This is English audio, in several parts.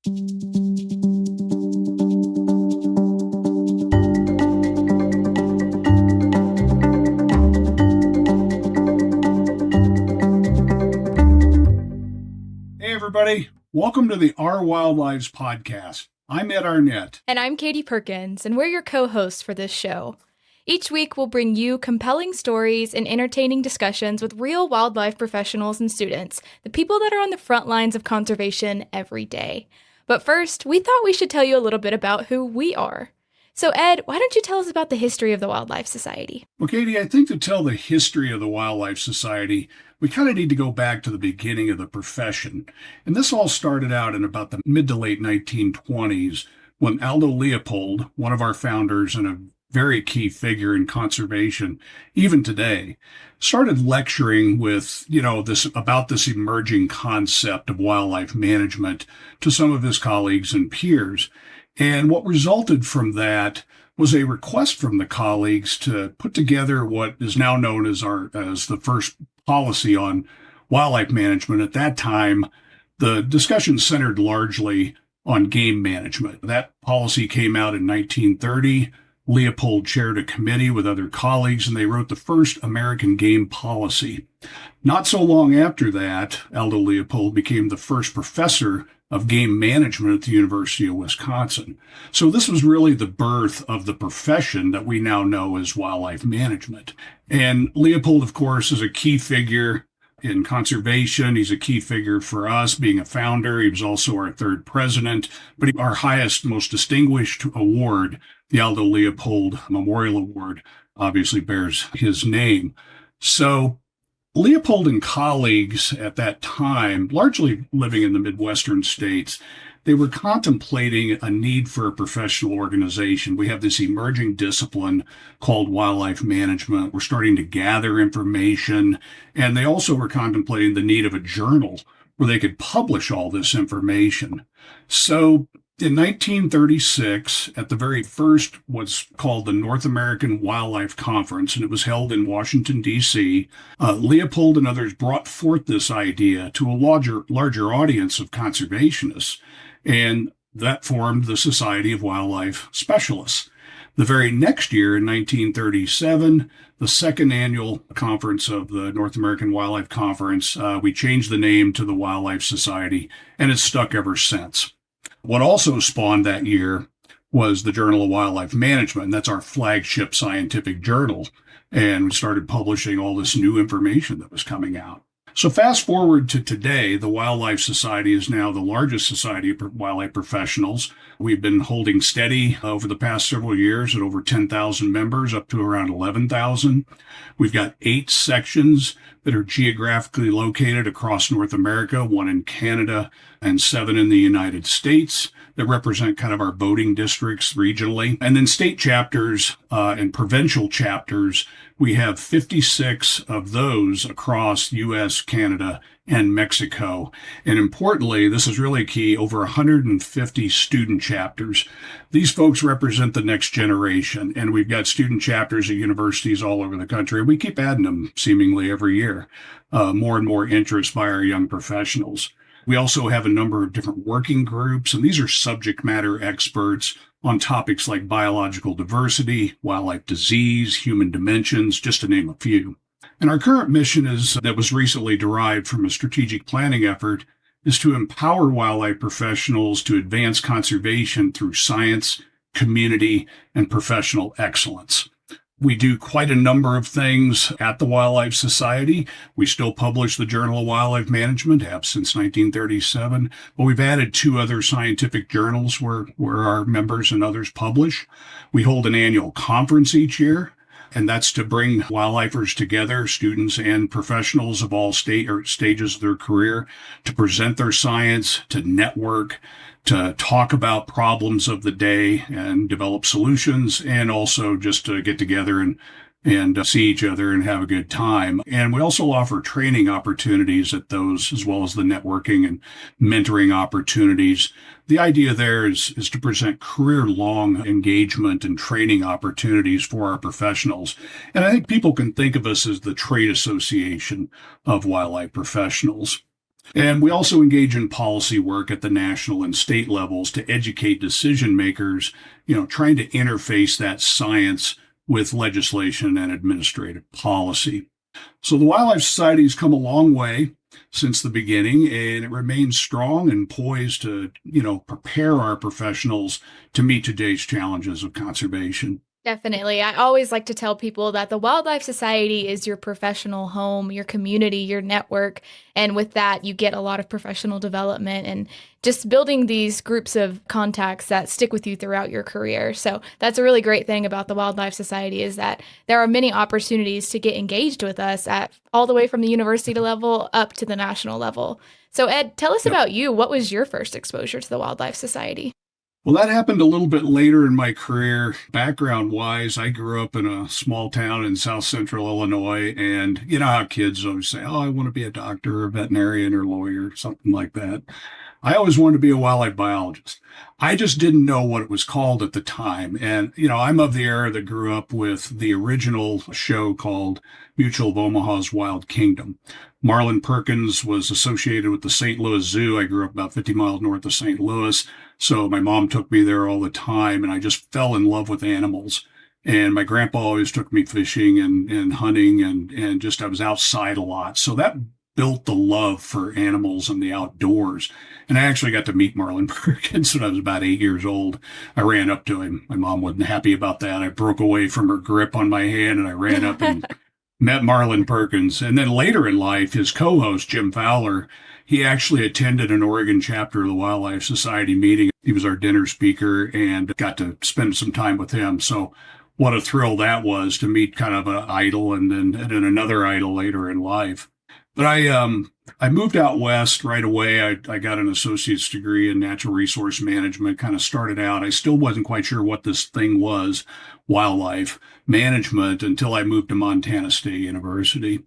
Hey, everybody. Welcome to the Our Wildlives podcast. I'm Ed Arnett. And I'm Katie Perkins, and we're your co-hosts for this show. Each week, we'll bring you compelling stories and entertaining discussions with real wildlife professionals and students, the people that are on the front lines of conservation every day. But first, we thought we should tell you a little bit about who we are. So Ed, why don't you tell us about the history of the Wildlife Society? Well, Katie, I think to tell the history of the Wildlife Society, we kind of need to go back to the beginning of the profession. And this all started out in about the mid to late 1920s when Aldo Leopold, one of our founders and a very key figure in conservation, even today, started lecturing with, this emerging concept of wildlife management to some of his colleagues and peers. And what resulted from that was a request from the colleagues to put together what is now known as the first policy on wildlife management. At that time, the discussion centered largely on game management. That policy came out in 1930. Leopold chaired a committee with other colleagues, and they wrote the first American game policy. Not so long after that, Aldo Leopold became the first professor of game management at the University of Wisconsin. So this was really the birth of the profession that we now know as wildlife management. And Leopold, of course, is a key figure in conservation. He's a key figure for us, being a founder. He was also our third president, but our highest, most distinguished award, the Aldo Leopold Memorial Award, obviously bears his name. So Leopold and colleagues at that time, largely living in the Midwestern states, they were contemplating a need for a professional organization. We have this emerging discipline called wildlife management. We're starting to gather information, and they also were contemplating the need of a journal where they could publish all this information. So in 1936, at the very first, what's called the North American Wildlife Conference, and it was held in Washington, D.C., Leopold and others brought forth this idea to a larger audience of conservationists, and that formed the Society of Wildlife Specialists. The very next year, in 1937, the second annual conference of the North American Wildlife Conference, we changed the name to the Wildlife Society, and it's stuck ever since. What also spawned that year was the Journal of Wildlife Management, and that's our flagship scientific journal. And we started publishing all this new information that was coming out. So fast forward to today, the Wildlife Society is now the largest society of wildlife professionals. We've been holding steady over the past several years at over 10,000 members, up to around 11,000. We've got 8 sections that are geographically located across North America, 1 in Canada and 7 in the United States, that represent kind of our voting districts regionally. And then state chapters and provincial chapters, we have 56 of those across U.S., Canada, and Mexico. And importantly, this is really key, over 150 student chapters. These folks represent the next generation, and we've got student chapters at universities all over the country. We keep adding them seemingly every year. More and more interest by our young professionals. We also have a number of different working groups, and these are subject matter experts on topics like biological diversity, wildlife disease, human dimensions, just to name a few. And our current mission that was recently derived from a strategic planning effort is to empower wildlife professionals to advance conservation through science, community, and professional excellence. We do quite a number of things at the Wildlife Society. We still publish the Journal of Wildlife Management, have since 1937, but we've added 2 other scientific journals where our members and others publish. We hold an annual conference each year, and that's to bring wildlifers together, students and professionals of all stages of their career, to present their science, to network, to talk about problems of the day and develop solutions, and also just to get together and see each other and have a good time. And we also offer training opportunities at those, as well as the networking and mentoring opportunities. The idea there is to present career-long engagement and training opportunities for our professionals. And I think people can think of us as the trade association of wildlife professionals. And we also engage in policy work at the national and state levels to educate decision makers, trying to interface that science with legislation and administrative policy. So the Wildlife Society has come a long way since the beginning, and it remains strong and poised to, prepare our professionals to meet today's challenges of conservation. Definitely. I always like to tell people that the Wildlife Society is your professional home, your community, your network. And with that, you get a lot of professional development and just building these groups of contacts that stick with you throughout your career. So that's a really great thing about the Wildlife Society is that there are many opportunities to get engaged with us at all the way from the university level up to the national level. So Ed, tell us about you. What was your first exposure to the Wildlife Society? Well, that happened a little bit later in my career. Background wise, I grew up in a small town in south central Illinois. And you know how kids always say, oh, I want to be a doctor or a veterinarian or lawyer, something like that. I always wanted to be a wildlife biologist. I just didn't know what it was called at the time. And, I'm of the era that grew up with the original show called Mutual of Omaha's Wild Kingdom. Marlin Perkins was associated with the St. Louis Zoo. I grew up about 50 miles north of St. Louis. So my mom took me there all the time, and I just fell in love with animals. And my grandpa always took me fishing and hunting, and just I was outside a lot. So that built the love for animals and the outdoors. And I actually got to meet Marlin Perkins when I was about 8 years old. I ran up to him. My mom wasn't happy about that. I broke away from her grip on my hand, and I ran up and met Marlin Perkins. And then later in life, his co-host, Jim Fowler, he actually attended an Oregon chapter of the Wildlife Society meeting. He was our dinner speaker and got to spend some time with him. So what a thrill that was to meet kind of an idol and then another idol later in life. But I moved out west right away. I got an associate's degree in natural resource management, kind of started out. I still wasn't quite sure what this thing was, wildlife management, until I moved to Montana State University,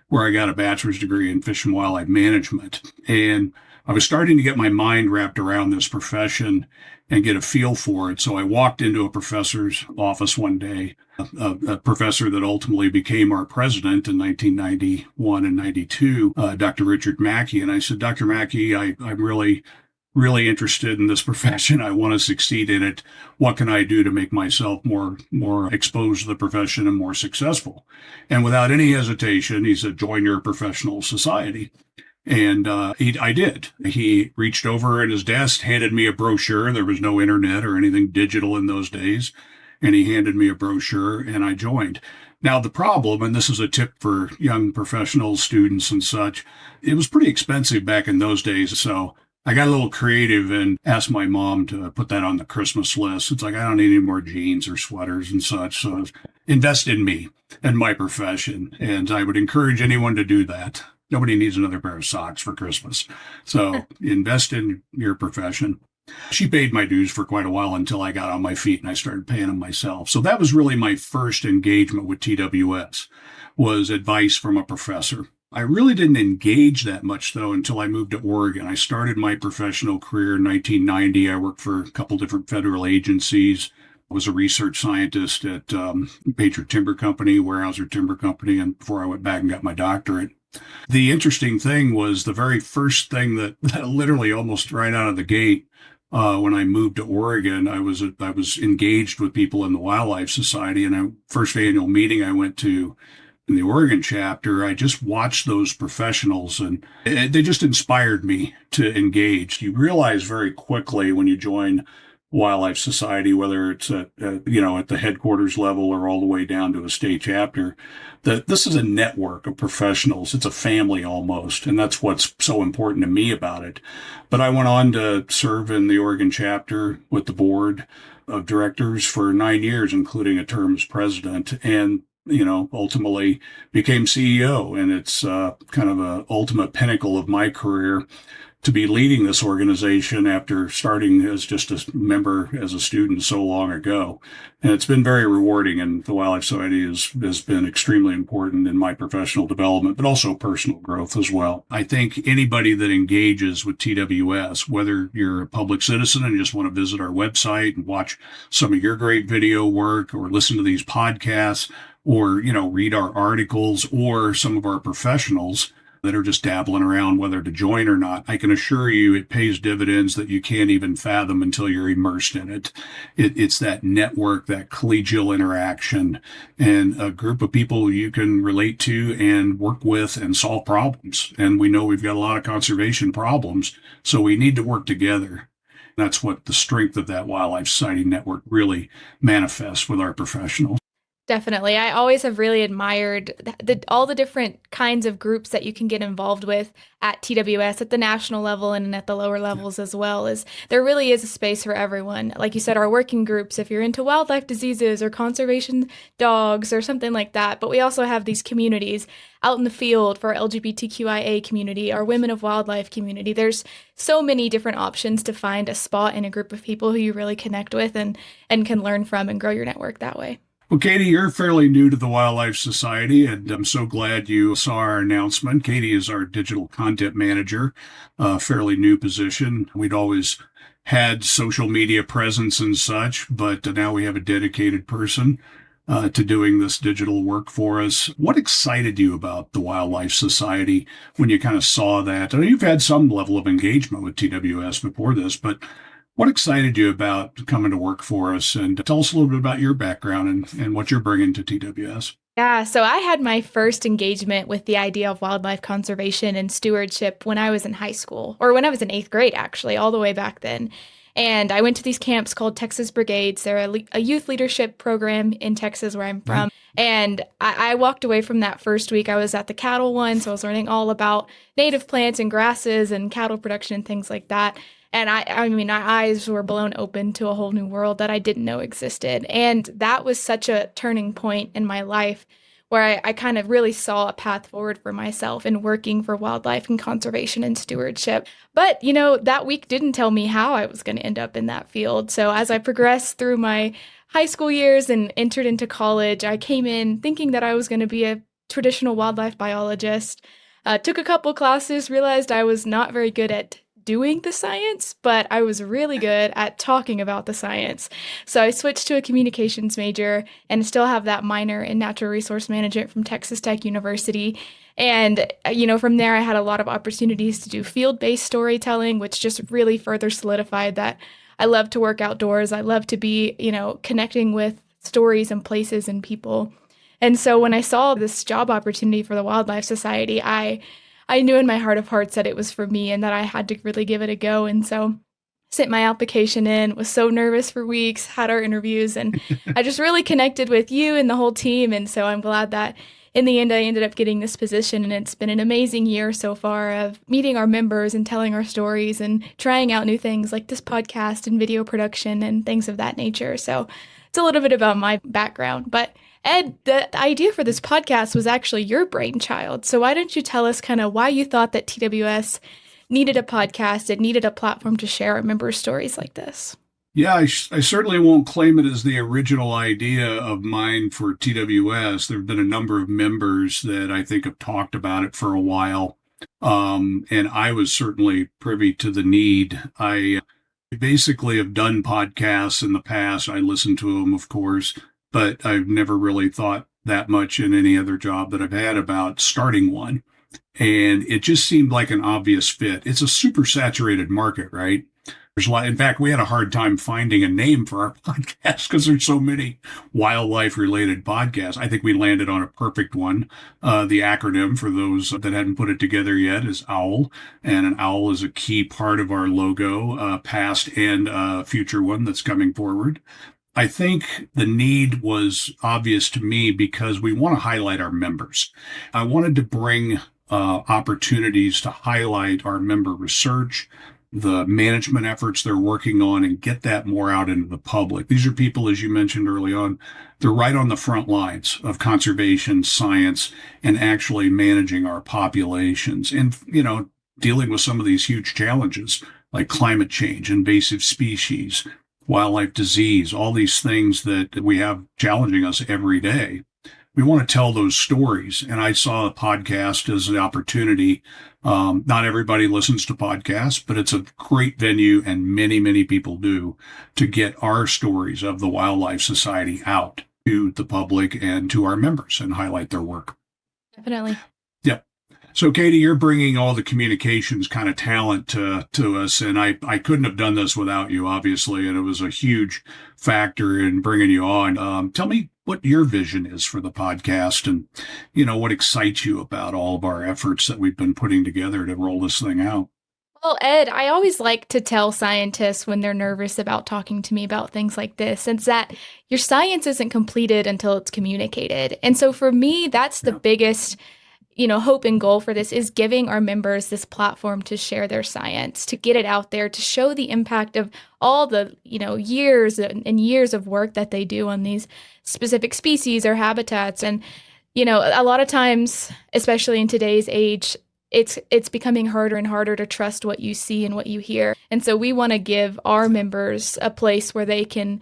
where I got a bachelor's degree in fish and wildlife management. And I was starting to get my mind wrapped around this profession and get a feel for it. So I walked into a professor's office one day, a professor that ultimately became our president in 1991 and 92, Dr. Richard Mackey. And I said, Dr. Mackey, I'm really interested in this profession. I want to succeed in it. What can I do to make myself more exposed to the profession and more successful? And without any hesitation, he said, join your professional society. And I did. He reached over at his desk, handed me a brochure. There was no internet or anything digital in those days. And he handed me a brochure, and I joined. Now, the problem, and this is a tip for young professionals, students, and such, it was pretty expensive back in those days. So I got a little creative and asked my mom to put that on the Christmas list. It's like, I don't need any more jeans or sweaters and such. So invest in me and my profession. And I would encourage anyone to do that. Nobody needs another pair of socks for Christmas. So invest in your profession. She paid my dues for quite a while until I got on my feet and I started paying them myself. So that was really my first engagement with TWS, was advice from a professor. I really didn't engage that much, though, until I moved to Oregon. I started my professional career in 1990. I worked for a couple different federal agencies. I was a research scientist at Patriot Timber Company, Weyerhaeuser Timber Company, and before I went back and got my doctorate. The interesting thing was the very first thing that literally almost right out of the gate, when I moved to Oregon, I was engaged with people in the Wildlife Society, and the first annual meeting I went to in the Oregon chapter, I just watched those professionals, and they just inspired me to engage. You realize very quickly when you join Wildlife Society, whether it's at the headquarters level or all the way down to a state chapter, that this is a network of professionals. It's a family almost, and that's what's so important to me about it. But I went on to serve in the Oregon chapter with the board of directors for 9 years, including a term as president, and ultimately became CEO. And it's kind of a ultimate pinnacle of my career to be leading this organization after starting as just a member, as a student so long ago. And it's been very rewarding, and the Wildlife Society has been extremely important in my professional development, but also personal growth as well. I think anybody that engages with TWS, whether you're a public citizen and just want to visit our website and watch some of your great video work, or listen to these podcasts, or, read our articles, or some of our professionals, that are just dabbling around whether to join or not. I can assure you it pays dividends that you can't even fathom until you're immersed in it. It's that network, that collegial interaction, and a group of people you can relate to and work with and solve problems. And we know we've got a lot of conservation problems, so we need to work together. That's what the strength of that Wildlife Society network really manifests with our professionals. Definitely. I always have really admired all the different kinds of groups that you can get involved with at TWS at the national level and at the lower levels as well. Is there really is a space for everyone. Like you said, our working groups, if you're into wildlife diseases or conservation dogs or something like that. But we also have these communities out in the field for our LGBTQIA community, our women of wildlife community. There's so many different options to find a spot in a group of people who you really connect with and can learn from and grow your network that way. Well, Katie, you're fairly new to the Wildlife Society, and I'm so glad you saw our announcement. Katie is our digital content manager, a fairly new position. We'd always had social media presence and such, but now we have a dedicated person to doing this digital work for us. What excited you about the Wildlife Society when you kind of saw that? I know you've had some level of engagement with TWS before this, but what excited you about coming to work for us? And tell us a little bit about your background and what you're bringing to TWS. Yeah, so I had my first engagement with the idea of wildlife conservation and stewardship when I was in high school, or when I was in eighth grade, actually, all the way back then. And I went to these camps called Texas Brigades. They're a youth leadership program in Texas, where I'm from. And I walked away from that first week. I was at the cattle one, so I was learning all about native plants and grasses and cattle production and things like that. And I mean, my eyes were blown open to a whole new world that I didn't know existed. And that was such a turning point in my life where I kind of really saw a path forward for myself in working for wildlife and conservation and stewardship. But, that week didn't tell me how I was going to end up in that field. So as I progressed through my high school years and entered into college, I came in thinking that I was going to be a traditional wildlife biologist. Took a couple classes, realized I was not very good at doing the science, but I was really good at talking about the science. So I switched to a communications major and still have that minor in natural resource management from Texas Tech University. And, from there, I had a lot of opportunities to do field-based storytelling, which just really further solidified that I love to work outdoors. I love to be, connecting with stories and places and people. And so when I saw this job opportunity for the Wildlife Society, I knew in my heart of hearts that it was for me and that I had to really give it a go. And so sent my application in, was so nervous for weeks, had our interviews, and I just really connected with you and the whole team. And so I'm glad that in the end, I ended up getting this position. And it's been an amazing year so far of meeting our members and telling our stories and trying out new things like this podcast and video production and things of that nature. So it's a little bit about my background. But Ed, the idea for this podcast was actually your brainchild. So why don't you tell us kind of why you thought that TWS needed a podcast and needed a platform to share our members' stories like this? Yeah, I certainly won't claim it as the original idea of mine for TWS. There have been a number of members that I think have talked about it for a while. And I was certainly privy to the need. I basically have done podcasts in the past. I listen to them, of course, but I've never really thought that much in any other job that I've had about starting one. And it just seemed like an obvious fit. It's a super saturated market, right? There's a lot. In fact, we had a hard time finding a name for our podcast because there's so many wildlife related podcasts. I think we landed on a perfect one. The acronym for those that hadn't put it together yet is OWL. And an owl is a key part of our logo, past and future one that's coming forward. I think the need was obvious to me because we want to highlight our members. I wanted to bring opportunities to highlight our member research, the management efforts they're working on, and get that more out into the public. These are people, as you mentioned early on, they're right on the front lines of conservation, science, and actually managing our populations and, dealing with some of these huge challenges like climate change, invasive species, wildlife disease, all these things that we have challenging us every day. We want to tell those stories. And I saw a podcast as an opportunity. Not everybody listens to podcasts, but it's a great venue, and many, many people do, to get our stories of the Wildlife Society out to the public and to our members and highlight their work. Definitely. Yep. So, Katie, you're bringing all the communications kind of talent to us, and I couldn't have done this without you, obviously, and it was a huge factor in bringing you on. Tell me what your vision is for the podcast, and what excites you about all of our efforts that we've been putting together to roll this thing out. Well, Ed, I always like to tell scientists when they're nervous about talking to me about things like this, it's that your science isn't completed until it's communicated. And so for me, that's the Yeah. biggest, hope and goal for this is giving our members this platform to share their science, to get it out there, to show the impact of all the, years and years of work that they do on these specific species or habitats. And, a lot of times, especially in today's age, it's becoming harder and harder to trust what you see and what you hear. And so we want to give our members a place where they can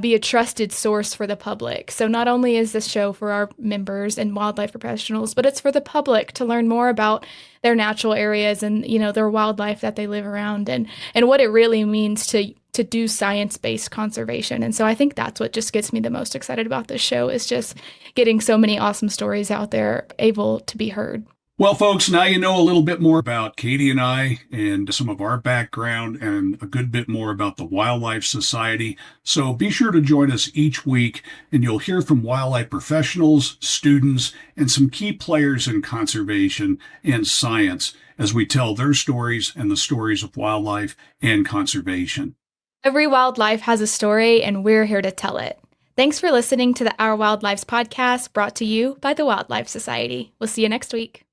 be a trusted source for the public. So not only is this show for our members and wildlife professionals, but it's for the public to learn more about their natural areas and, their wildlife that they live around and what it really means to do science-based conservation. And so I think that's what just gets me the most excited about this show is just getting so many awesome stories out there able to be heard. Well, folks, now you know a little bit more about Katie and I and some of our background and a good bit more about the Wildlife Society. So be sure to join us each week and you'll hear from wildlife professionals, students, and some key players in conservation and science as we tell their stories and the stories of wildlife and conservation. Every wildlife has a story and we're here to tell it. Thanks for listening to the Our Wildlives podcast brought to you by the Wildlife Society. We'll see you next week.